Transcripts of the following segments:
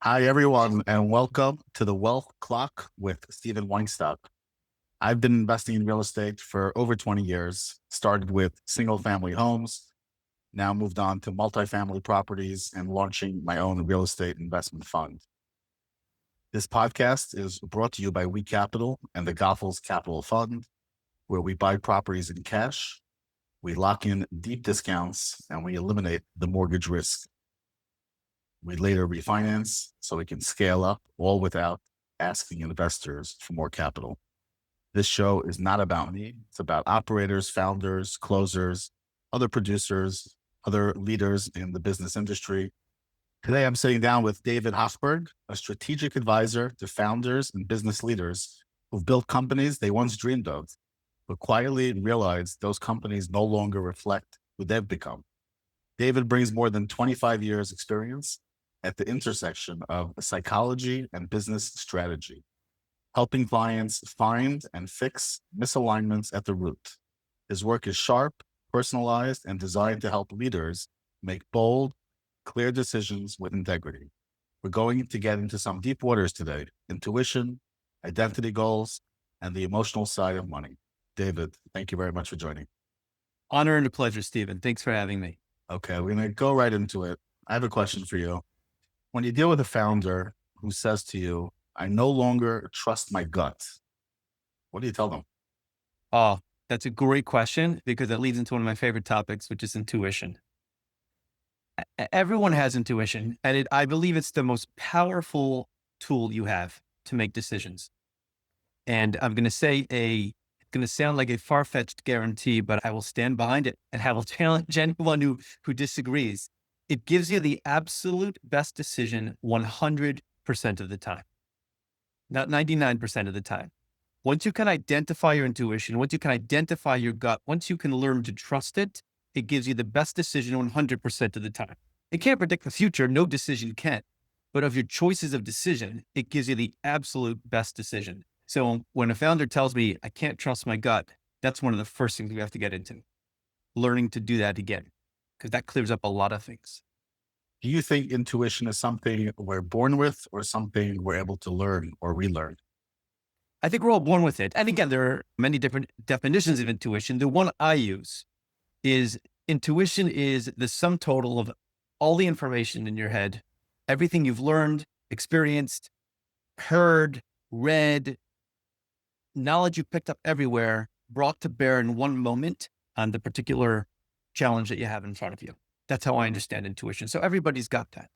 Hi, everyone, and welcome to the Wealth Clock with Steven Weinstock. I've been investing in real estate for over 20 years, started with single family homes, now moved on to multifamily properties and launching my own real estate investment fund. This podcast is brought to you by We Capital and the Goethals Capital Fund, where we buy properties in cash, we lock in deep discounts, and we eliminate the mortgage risk. We later refinance so we can scale up, all without asking investors for more capital. This show is not about me. It's about operators, founders, closers, other producers, other leaders in the business industry. Today, I'm sitting down with David Hochberg, a strategic advisor to founders and business leaders who've built companies they once dreamed of, but quietly realized those companies no longer reflect who they've become. David brings more than 25 years experience at the intersection of psychology and business strategy, helping clients find and fix misalignments at the root. His work is sharp, personalized, and designed to help leaders make bold, clear decisions with integrity. We're going to get into some deep waters today: intuition, identity goals, and the emotional side of money. David, thank you very much for joining. Honor and a pleasure, Stephen. Thanks for having me. Okay, we're going to go right into it. I have a question for you. When you deal with a founder who says to you, I no longer trust my gut, what do you tell them? Oh, that's a great question because it leads into one of my favorite topics, which is intuition. Everyone has intuition, and I believe it's the most powerful tool you have to make decisions. And I'm going to say it's going to sound like a far-fetched guarantee, but I will stand behind it and I will challenge anyone who disagrees. It gives you the absolute best decision 100% of the time, not 99% of the time. Once you can identify your intuition, once you can identify your gut, once you can learn to trust it, it gives you the best decision 100% of the time. It can't predict the future. No decision can. But of your choices of decision, it gives you the absolute best decision. So when a founder tells me I can't trust my gut, that's one of the first things we have to get into. Learning to do that again, because that clears up a lot of things. Do you think intuition is something we're born with or something we're able to learn or relearn? I think we're all born with it. And again, there are many different definitions of intuition. The one I use is intuition is the sum total of all the information in your head, everything you've learned, experienced, heard, read, knowledge you picked up everywhere, brought to bear in one moment on the particular challenge that you have in front of you. That's how I understand intuition. So everybody's got that.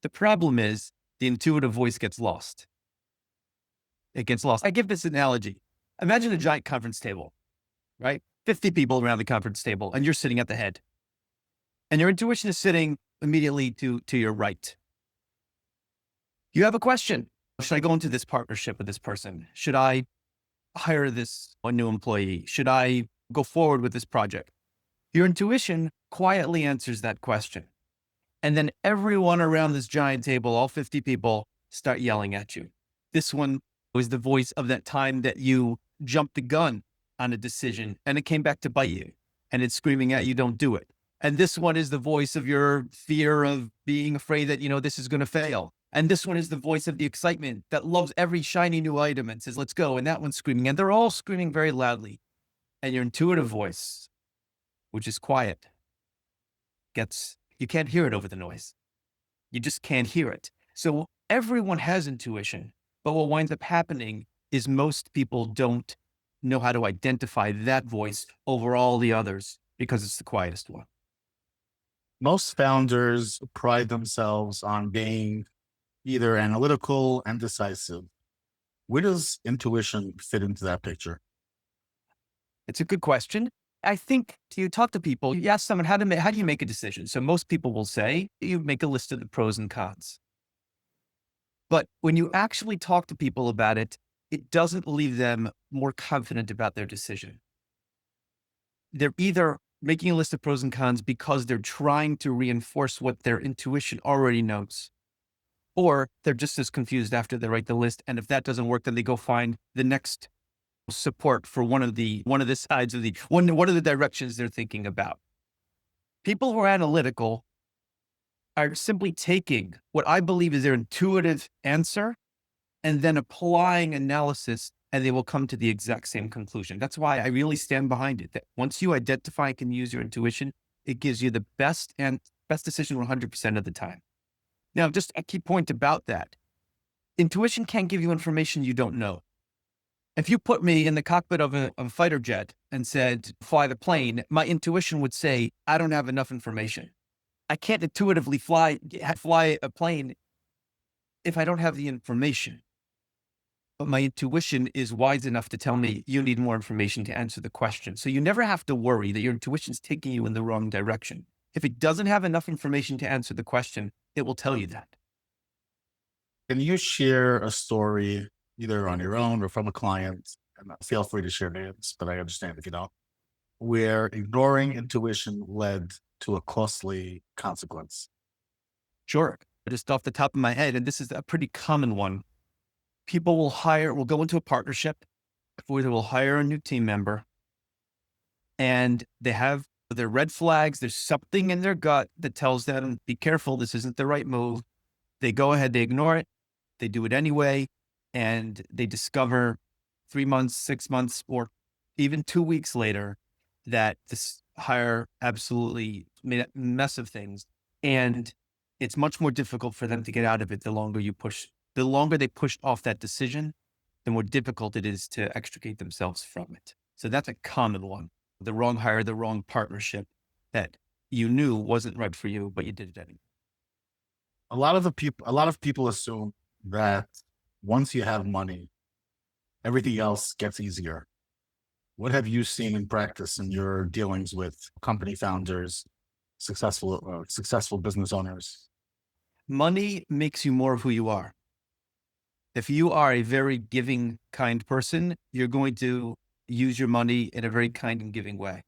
The problem is the intuitive voice gets lost. It gets lost. I give this analogy. Imagine a giant conference table, right? 50 people around the conference table, and you're sitting at the head. And your intuition is sitting immediately to your right. You have a question. Should I go into this partnership with this person? Should I hire one new employee? Should I go forward with this project? Your intuition quietly answers that question. And then everyone around this giant table, all 50 people, start yelling at you. This one was the voice of that time that you jumped the gun on a decision and it came back to bite you and it's screaming at you, don't do it. And this one is the voice of your fear of being afraid that, this is going to fail. And this one is the voice of the excitement that loves every shiny new item and says, let's go. And that one's screaming, and they're all screaming very loudly. And your intuitive voice, which is quiet, you can't hear it over the noise. You just can't hear it. So everyone has intuition, but what winds up happening is most people don't know how to identify that voice over all the others because it's the quietest one. Most founders pride themselves on being either analytical and decisive. Where does intuition fit into that picture? It's a good question. I think you talk to people, you ask someone, how do you make a decision? So most people will say, you make a list of the pros and cons. But when you actually talk to people about it, it doesn't leave them more confident about their decision. They're either making a list of pros and cons because they're trying to reinforce what their intuition already knows, or they're just as confused after they write the list. And if that doesn't work, then they go find the next support for one of the sides of one of the directions they're thinking about. People who are analytical are simply taking what I believe is their intuitive answer and then applying analysis, and they will come to the exact same conclusion. That's why I really stand behind it. That once you identify and can use your intuition, it gives you the best decision 100% of the time. Now, just a key point about that. Intuition can't give you information you don't know. If you put me in the cockpit of a fighter jet and said, fly the plane, my intuition would say, I don't have enough information. I can't intuitively fly a plane if I don't have the information. But my intuition is wise enough to tell me you need more information to answer the question. So you never have to worry that your intuition is taking you in the wrong direction. If it doesn't have enough information to answer the question, it will tell you that. Can you share a story, either on your own or from a client? And feel free to share names, but I understand if you don't, where ignoring intuition led to a costly consequence. Sure. Just off the top of my head, and this is a pretty common one. People will go into a partnership where they will hire a new team member, and they have their red flags. There's something in their gut that tells them, be careful, this isn't the right move. They go ahead, they ignore it, they do it anyway, and they discover 3 months, 6 months, or even 2 weeks later that this hire absolutely made a mess of things. And it's much more difficult for them to get out of it the longer they push off that decision, the more difficult it is to extricate themselves from it. So that's a common one. The wrong hire, the wrong partnership that you knew wasn't right for you, but you did it anyway. A lot of people assume that once you have money, everything else gets easier. What have you seen in practice in your dealings with company founders, successful business owners? Money makes you more of who you are. If you are a very giving, kind person, you're going to use your money in a very kind and giving way.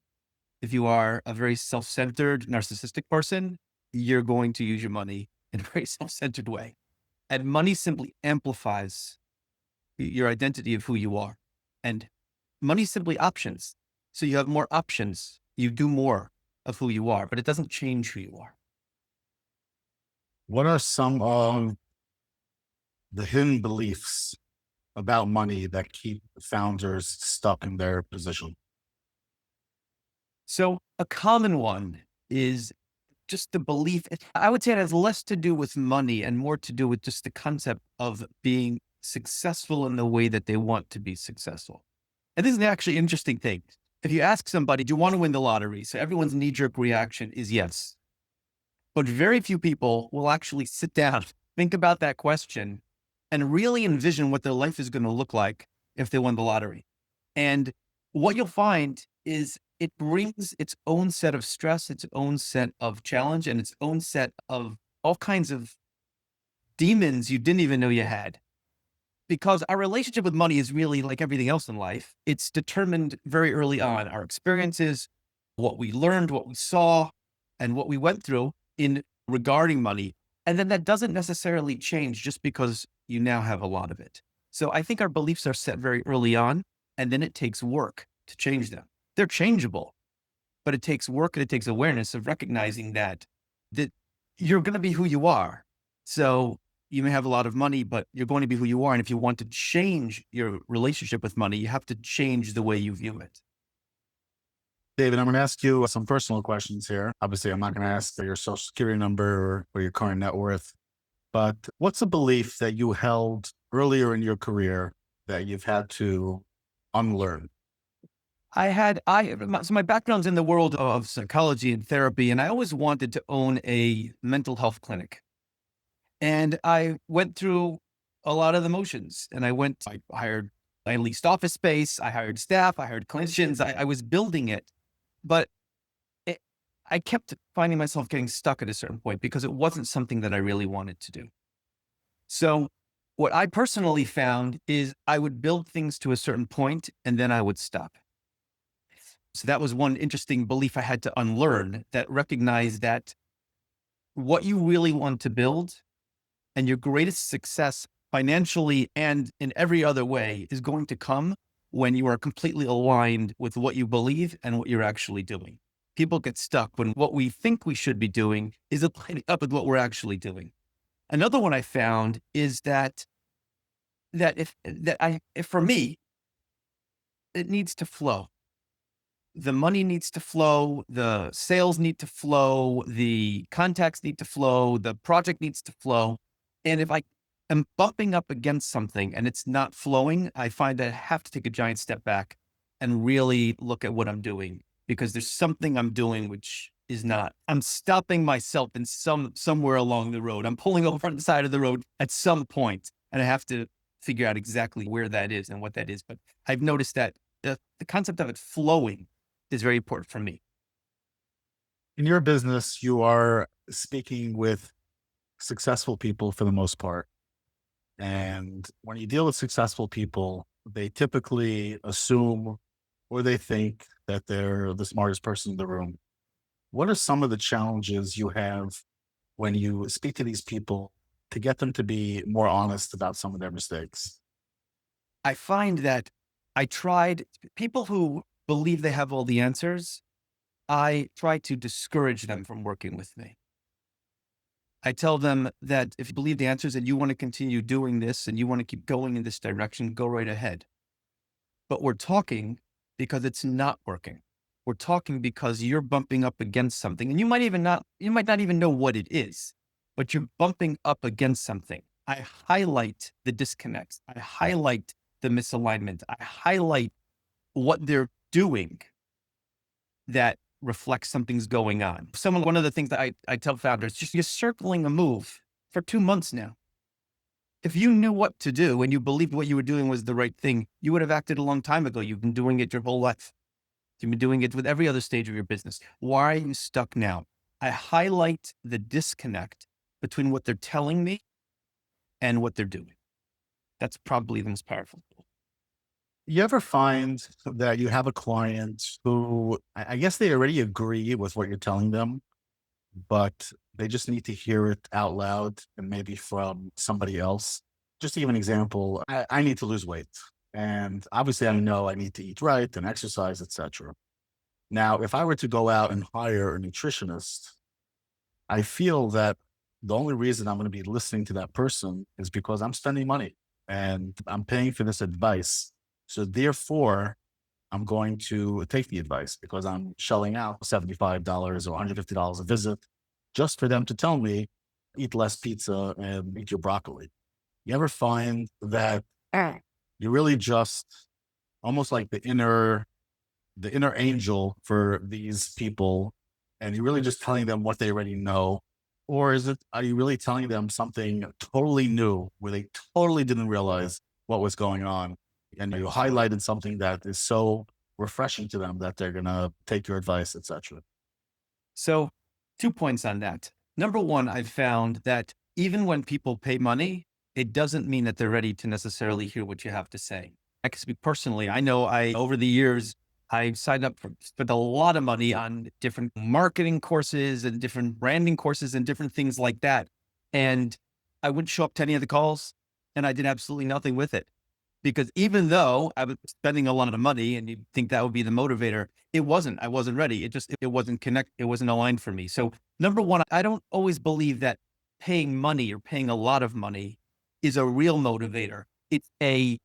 If you are a very self-centered, narcissistic person, you're going to use your money in a very self-centered way. And money simply amplifies your identity of who you are. And money is simply options. So you have more options. You do more of who you are, but it doesn't change who you are. What are some of the hidden beliefs about money that keep founders stuck in their position? So a common one is just the belief. I would say it has less to do with money and more to do with just the concept of being successful in the way that they want to be successful. And this is actually an interesting thing. If you ask somebody, do you want to win the lottery? So everyone's knee-jerk reaction is yes. But very few people will actually sit down, think about that question, and really envision what their life is going to look like if they won the lottery. And what you'll find is it brings its own set of stress, its own set of challenge, and its own set of all kinds of demons you didn't even know you had. Because our relationship with money is really like everything else in life. It's determined very early on. Our experiences, what we learned, what we saw, and what we went through in regarding money. And then that doesn't necessarily change just because you now have a lot of it. So I think our beliefs are set very early on, and then it takes work to change them. They're changeable, but it takes work and it takes awareness of recognizing that you're going to be who you are. So you may have a lot of money, but you're going to be who you are. And if you want to change your relationship with money, you have to change the way you view it. David, I'm going to ask you some personal questions here. Obviously, I'm not going to ask your social security number or your current net worth, but what's a belief that you held earlier in your career that you've had to unlearn? So my background's in the world of psychology and therapy, and I always wanted to own a mental health clinic. And I went through a lot of the motions, and I leased office space, I hired staff, I hired clinicians, I was building it, but I kept finding myself getting stuck at a certain point because it wasn't something that I really wanted to do. So what I personally found is I would build things to a certain point and then I would stop. So that was one interesting belief I had to unlearn, that recognized that what you really want to build and your greatest success financially and in every other way is going to come when you are completely aligned with what you believe and what you're actually doing. People get stuck when what we think we should be doing isn't lining up with what we're actually doing. Another one I found is if for me, it needs to flow. The money needs to flow, the sales need to flow, the contacts need to flow, the project needs to flow. And if I am bumping up against something and it's not flowing, I find that I have to take a giant step back and really look at what I'm doing, because there's something I'm doing which is not. I'm stopping myself in somewhere along the road. I'm pulling over on the side of the road at some point, and I have to figure out exactly where that is and what that is. But I've noticed that the concept of it flowing is very important for me. In your business, you are speaking with successful people for the most part. And when you deal with successful people, they typically assume or they think that they're the smartest person in the room. What are some of the challenges you have when you speak to these people to get them to be more honest about some of their mistakes? I find that I tried people who believe they have all the answers. I try to discourage them from working with me. I tell them that if you believe the answers and you want to continue doing this and you want to keep going in this direction, go right ahead. But we're talking because it's not working. We're talking because you're bumping up against something, and you might not even know what it is, but you're bumping up against something. I highlight the disconnects. I highlight the misalignment. I highlight what they're doing that reflects something's going on. One of the things that I tell founders, just you're circling a move for 2 months now. If you knew what to do and you believed what you were doing was the right thing, you would have acted a long time ago. You've been doing it your whole life. You've been doing it with every other stage of your business. Why are you stuck now? I highlight the disconnect between what they're telling me and what they're doing. That's probably the most powerful tool. You ever find that you have a client who I guess they already agree with what you're telling them, but they just need to hear it out loud and maybe from somebody else? Just to give an example, I need to lose weight. And obviously I know I need to eat right and exercise, etc. Now, if I were to go out and hire a nutritionist, I feel that the only reason I'm going to be listening to that person is because I'm spending money and I'm paying for this advice. So therefore, I'm going to take the advice because I'm shelling out $75 or $150 a visit just for them to tell me, eat less pizza and eat your broccoli. You ever find that you're really just almost like the inner angel for these people, and you're really just telling them what they already know? Or are you really telling them something totally new where they totally didn't realize what was going on? And you highlighted something that is so refreshing to them that they're going to take your advice, etc. So 2 points on that. Number one, I've found that even when people pay money, it doesn't mean that they're ready to necessarily hear what you have to say. I can speak personally. I know over the years, I signed up spent a lot of money on different marketing courses and different branding courses and different things like that. And I wouldn't show up to any of the calls, and I did absolutely nothing with it. Because even though I was spending a lot of money and you'd think that would be the motivator, it wasn't. I wasn't ready. It wasn't it wasn't aligned for me. So number one, I don't always believe that paying money or paying a lot of money is a real motivator. It's a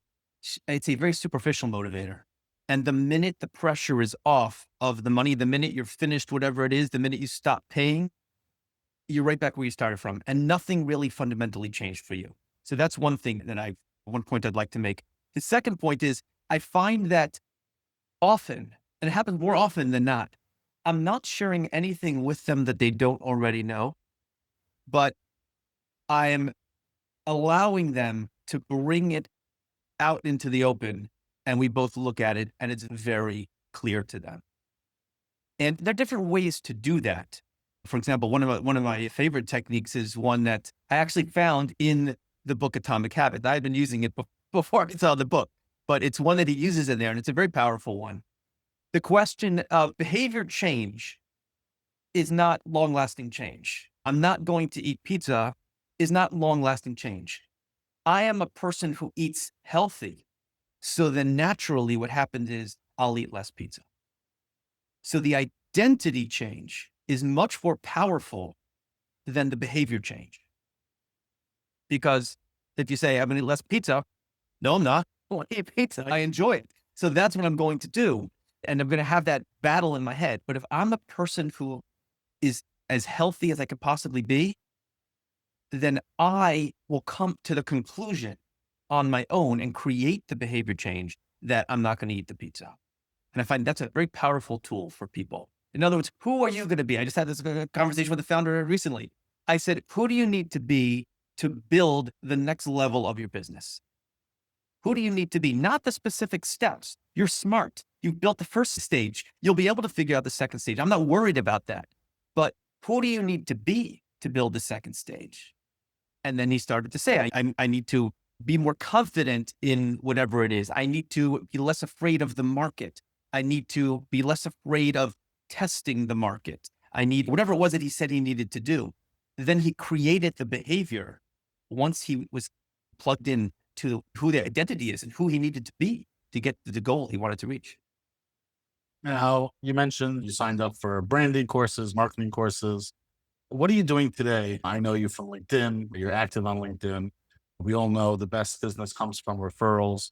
very superficial motivator. And the minute the pressure is off of the money, the minute you're finished, whatever it is, the minute you stop paying, you're right back where you started from, and nothing really fundamentally changed for you. So that's one point I'd like to make. The second point is I find that often, and it happens more often than not, I'm not sharing anything with them that they don't already know, but I'm allowing them to bring it out into the open, and we both look at it and it's very clear to them. And there are different ways to do that. For example, one of my favorite techniques is one that I actually found in the book Atomic Habits. I had been using it before I saw the book, but it's one that he uses in there, and it's a very powerful one. The question of behavior change is not long-lasting change. I'm not going to eat pizza is not long-lasting change. I am a person who eats healthy. So then naturally what happens is I'll eat less pizza. So identity change is much more powerful than the behavior change. Because if you say, I'm going to eat less pizza, no, I'm not. I want to eat pizza. I enjoy it. So that's what I'm going to do. And I'm going to have that battle in my head. But if I'm the person who is as healthy as I could possibly be, then I will come to the conclusion on my own and create the behavior change that I'm not going to eat the pizza. And I find that's a very powerful tool for people. In other words, who are you going to be? I just had this conversation with the founder recently. I said, who do you need to be to build the next level of your business? Who do you need to be? Not the specific steps. You're smart. You've built the first stage. You'll be able to figure out the second stage. I'm not worried about that. But who do you need to be to build the second stage? And then he started to say, I need to be more confident in whatever it is. I need to be less afraid of the market. I need to be less afraid of testing the market. I need whatever it was that he said he needed to do. Then he created the behavior once he was plugged in to who the identity is and who he needed to be to get to the goal he wanted to reach. Now, you mentioned you signed up for branding courses, marketing courses. What are you doing today? I know you from LinkedIn. You're active on LinkedIn. We all know the best business comes from referrals.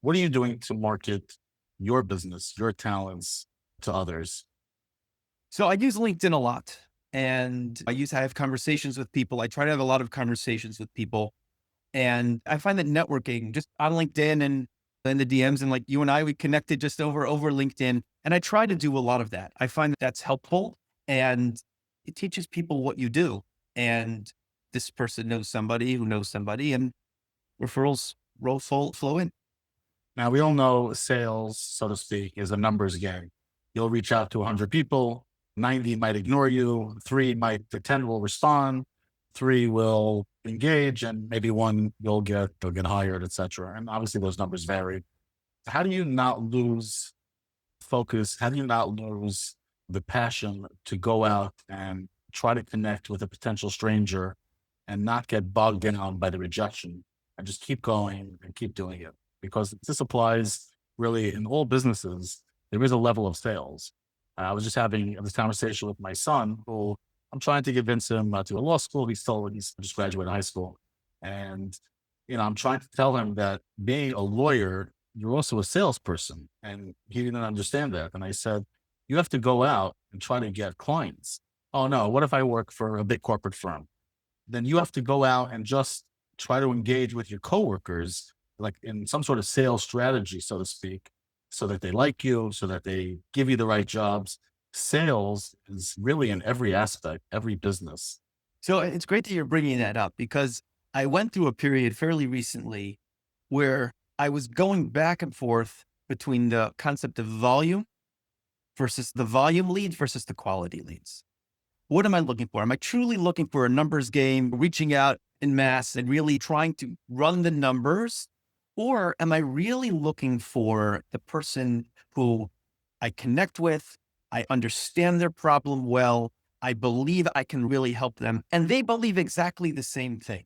What are you doing to market your business, your talents to others? So I use LinkedIn a lot, and I have conversations with people. I try to have a lot of conversations with people, and I find that networking just on LinkedIn and in the DMs, and like you and I, we connected just over LinkedIn, and I try to do a lot of that. I find that that's helpful, and it teaches people what you do. And this person knows somebody who knows somebody, and referrals flow in. Now, we all know sales, so to speak, is a numbers game. You'll reach out to 100 people, 90 might ignore you, 10 will respond, 3 will engage, and maybe 1 they'll get hired, etc. And obviously those numbers vary. How do you not lose focus? How do you not lose the passion to go out and try to connect with a potential stranger and not get bogged down by the rejection and just keep going and keep doing it? Because this applies really in all businesses. There is a level of sales. I was just having this conversation with my son, who I'm trying to convince him to a law school. He's just graduated high school. And, I'm trying to tell him that being a lawyer, you're also a salesperson. And he didn't understand that. And I said, you have to go out and try to get clients. Oh no, what if I work for a big corporate firm? Then you have to go out and just try to engage with your coworkers, like in some sort of sales strategy, so to speak, so that they like you, so that they give you the right jobs. Sales is really in every aspect, every business. So it's great that you're bringing that up, because I went through a period fairly recently where I was going back and forth between the concept of volume versus the volume leads versus the quality leads. What am I looking for? Am I truly looking for a numbers game, reaching out in mass and really trying to run the numbers? Or am I really looking for the person who I connect with? I understand their problem well. I believe I can really help them, and they believe exactly the same thing.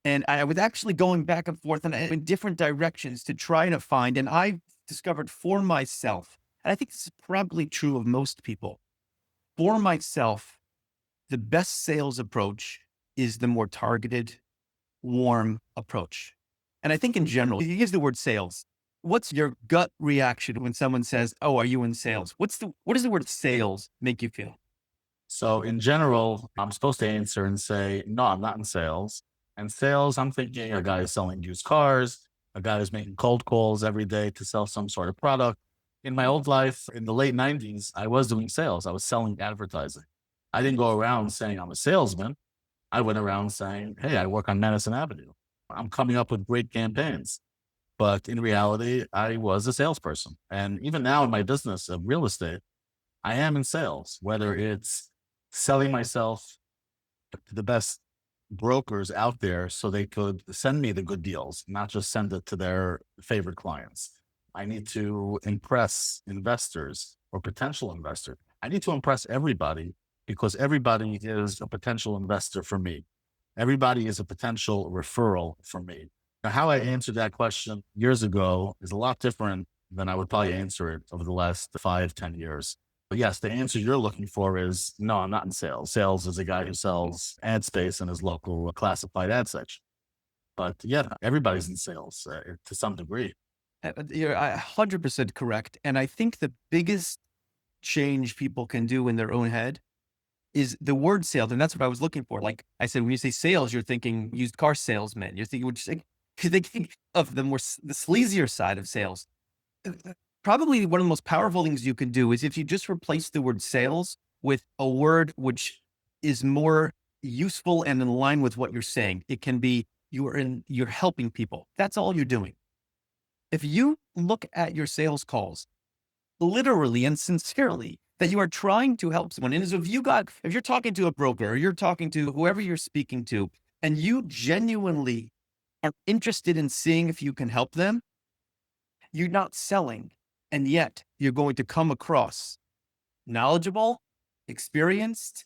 And I was actually going back and forth in different directions to try to find, and I discovered for myself, and I think this is probably true of most people, for myself, the best sales approach is the more targeted, warm approach. And I think in general, you use the word sales. What's your gut reaction when someone says, "Oh, are you in sales?" What does the word sales make you feel? So in general, I'm supposed to answer and say, no, I'm not in sales. And sales, I'm thinking a guy is selling used cars, a guy is making cold calls every day to sell some sort of product. In my old life, in the late 90s, I was doing sales. I was selling advertising. I didn't go around saying I'm a salesman. I went around saying, hey, I work on Madison Avenue. I'm coming up with great campaigns. But in reality, I was a salesperson. And even now in my business of real estate, I am in sales, whether it's selling myself to the best brokers out there so they could send me the good deals, not just send it to their favorite clients. I need to impress investors or potential investors. I need to impress everybody because everybody is a potential investor for me. Everybody is a potential referral for me. Now, how I answered that question years ago is a lot different than I would probably answer it over the last 5, 10 years. But yes, the answer you're looking for is no, I'm not in sales. Sales is a guy who sells ad space in his local classified ad section. But yeah, everybody's in sales to some degree. You're 100% correct. And I think the biggest change people can do in their own head is the word sales. And that's what I was looking for. Like I said, when you say sales, you're thinking used car salesman. You're thinking, you're thinking of the the sleazier side of sales. Probably one of the most powerful things you can do is if you just replace the word sales with a word which is more useful and in line with what you're saying. It can be you're helping people. That's all you're doing. If you look at your sales calls literally and sincerely that you are trying to help someone, and as if you're talking to a broker or you're talking to whoever you're speaking to, and you genuinely are interested in seeing if you can help them, you're not selling. And yet you're going to come across knowledgeable, experienced,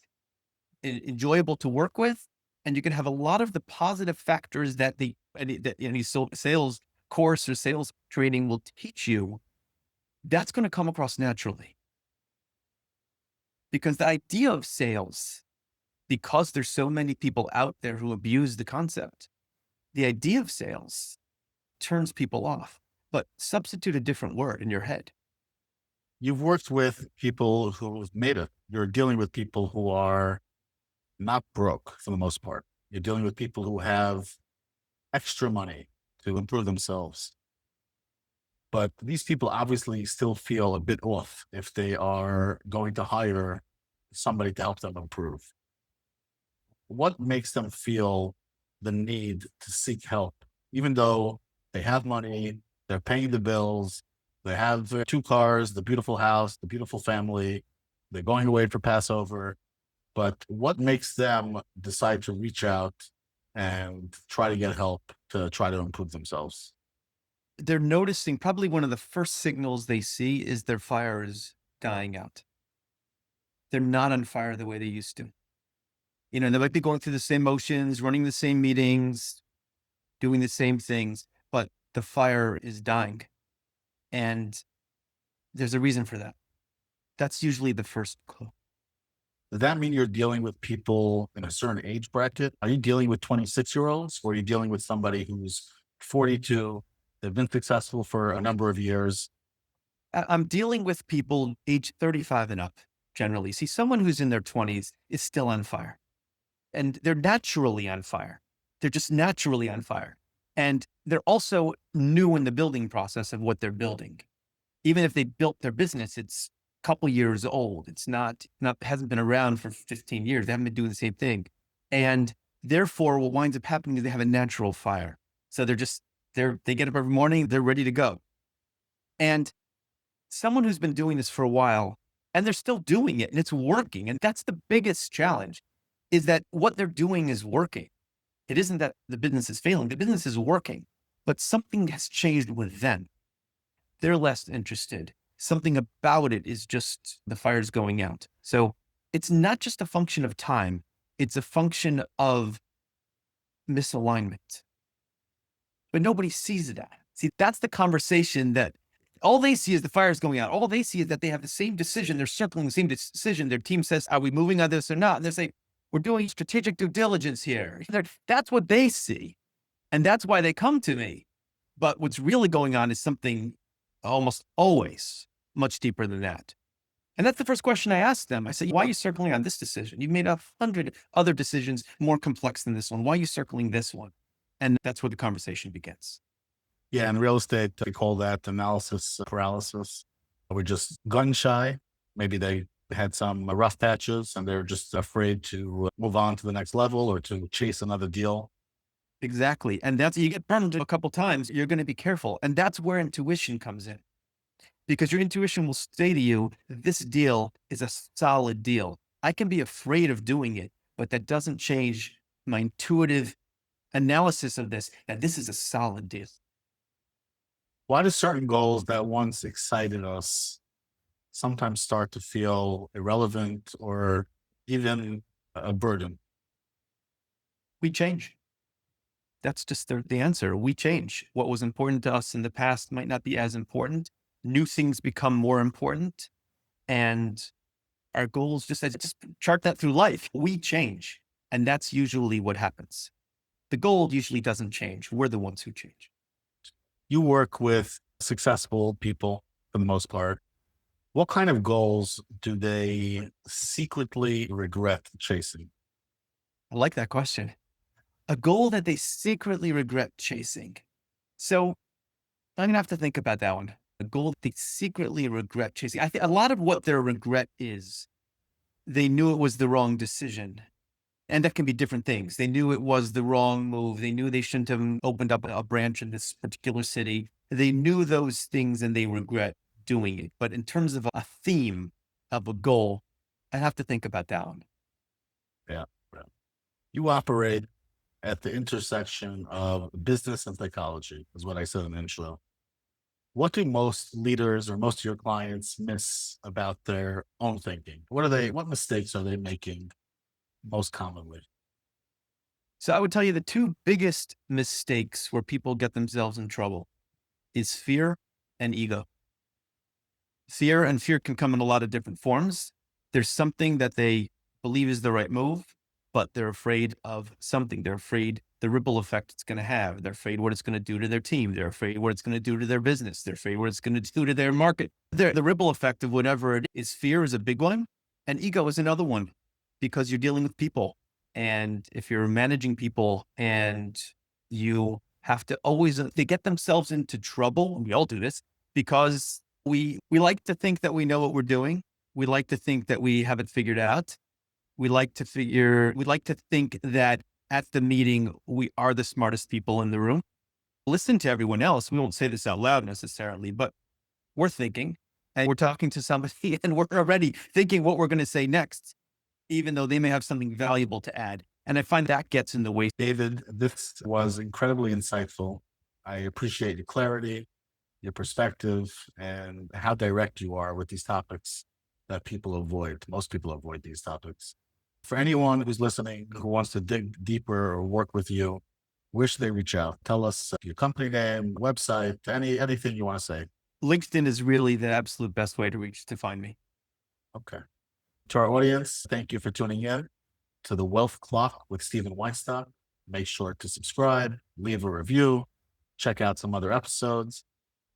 enjoyable to work with. And you can have a lot of the positive factors that any sales course or sales training will teach you. That's going to come across naturally. Because the idea of sales, because there's so many people out there who abuse the concept, the idea of sales turns people off. But substitute a different word in your head. You've worked with people who've made it. You're dealing with people who are not broke for the most part. You're dealing with people who have extra money to improve themselves. But these people obviously still feel a bit off if they are going to hire somebody to help them improve. What makes them feel the need to seek help, even though they have money, they're paying the bills, they have their two cars, the beautiful house, the beautiful family, they're going away for Passover. But what makes them decide to reach out and try to get help to try to improve themselves? They're noticing probably one of the first signals they see is their fire is dying out. They're not on fire the way they used to. They might be going through the same motions, running the same meetings, doing the same things, but the fire is dying. And there's a reason for that. That's usually the first clue. Does that mean you're dealing with people in a certain age bracket? Are you dealing with 26-year-olds or are you dealing with somebody who's 42? They've been successful for a number of years. I'm dealing with people age 35 and up generally. See, someone who's in their 20s is still on fire and they're naturally on fire. They're just naturally on fire. And they're also new in the building process of what they're building. Even if they built their business, it's a couple years old. It's hasn't been around for 15 years. They haven't been doing the same thing. And therefore what winds up happening is they have a natural fire. So they get up every morning, they're ready to go. And someone who's been doing this for a while and they're still doing it and it's working. And that's the biggest challenge is that what they're doing is working. It isn't that the business is failing. The business is working, but something has changed with them. They're less interested. Something about it is just the fire's going out. So it's not just a function of time. It's a function of misalignment. But nobody sees that. See, that's the conversation that all they see is the fire's going out. All they see is that they have the same decision. They're circling the same decision. Their team says, are we moving on this or not? And they're saying, we're doing strategic due diligence here. That's what they see. And that's why they come to me. But what's really going on is something almost always much deeper than that. And that's the first question I asked them. I said, why are you circling on this decision? You've made 100 other decisions more complex than this one. Why are you circling this one? And that's where the conversation begins. Yeah, in real estate, we call that analysis paralysis. We're just gun shy. Maybe they had some rough patches and they're just afraid to move on to the next level or to chase another deal. Exactly. And you get burned a couple times, you're going to be careful. And that's where intuition comes in. Because your intuition will say to you, this deal is a solid deal. I can be afraid of doing it, but that doesn't change my intuitive analysis of this, that this is a solid deal. Why do certain goals that once excited us sometimes start to feel irrelevant or even a burden? We change. That's just the answer. We change. What was important to us in the past might not be as important. New things become more important. And our goals, just chart that through life. We change. And that's usually what happens. The goal usually doesn't change. We're the ones who change. You work with successful people for the most part. What kind of goals do they secretly regret chasing? I like that question. A goal that they secretly regret chasing. So I'm going to have to think about that one. A goal that they secretly regret chasing. I think a lot of what their regret is, they knew it was the wrong decision. And that can be different things. They knew it was the wrong move. They knew they shouldn't have opened up a branch in this particular city. They knew those things and they regret doing it. But in terms of a theme of a goal, I have to think about that one. Yeah. Yeah. You operate at the intersection of business and psychology, is what I said in the intro. What do most leaders or most of your clients miss about their own thinking? What mistakes are they making most commonly? So I would tell you the two biggest mistakes where people get themselves in trouble is fear and ego. Fear can come in a lot of different forms. There's something that they believe is the right move, but they're afraid of something. They're afraid the ripple effect it's going to have. They're afraid what it's going to do to their team. They're afraid what it's going to do to their business. They're afraid what it's going to do to their market. The ripple effect of whatever it is, fear is a big one, and ego is another one because you're dealing with people. And if you're managing people and you have to always, they get themselves into trouble. And we all do this because we like to think that we know what we're doing. We like to think that we have it figured out. We like to think that at the meeting, we are the smartest people in the room. Listen to everyone else. We won't say this out loud necessarily, but we're thinking and we're talking to somebody and we're already thinking what we're going to say next, even though they may have something valuable to add. And I find that gets in the way. David, this was incredibly insightful. I appreciate your clarity, your perspective, and how direct you are with these topics that people avoid. Most people avoid these topics. For anyone who's listening who wants to dig deeper or work with you, where should they reach out? Tell us your company name, website, anything you want to say. LinkedIn is really the absolute best way to find me. Okay. To our audience, thank you for tuning in to the Wealth Clock with Steven Weinstock. Make sure to subscribe, leave a review, check out some other episodes.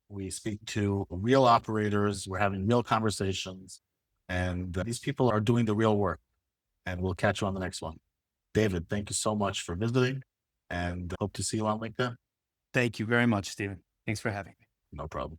We speak to real operators. We're having real conversations, and these people are doing the real work. And we'll catch you on the next one. David, thank you so much for visiting, and hope to see you on LinkedIn. Thank you very much, Steven. Thanks for having me. No problem.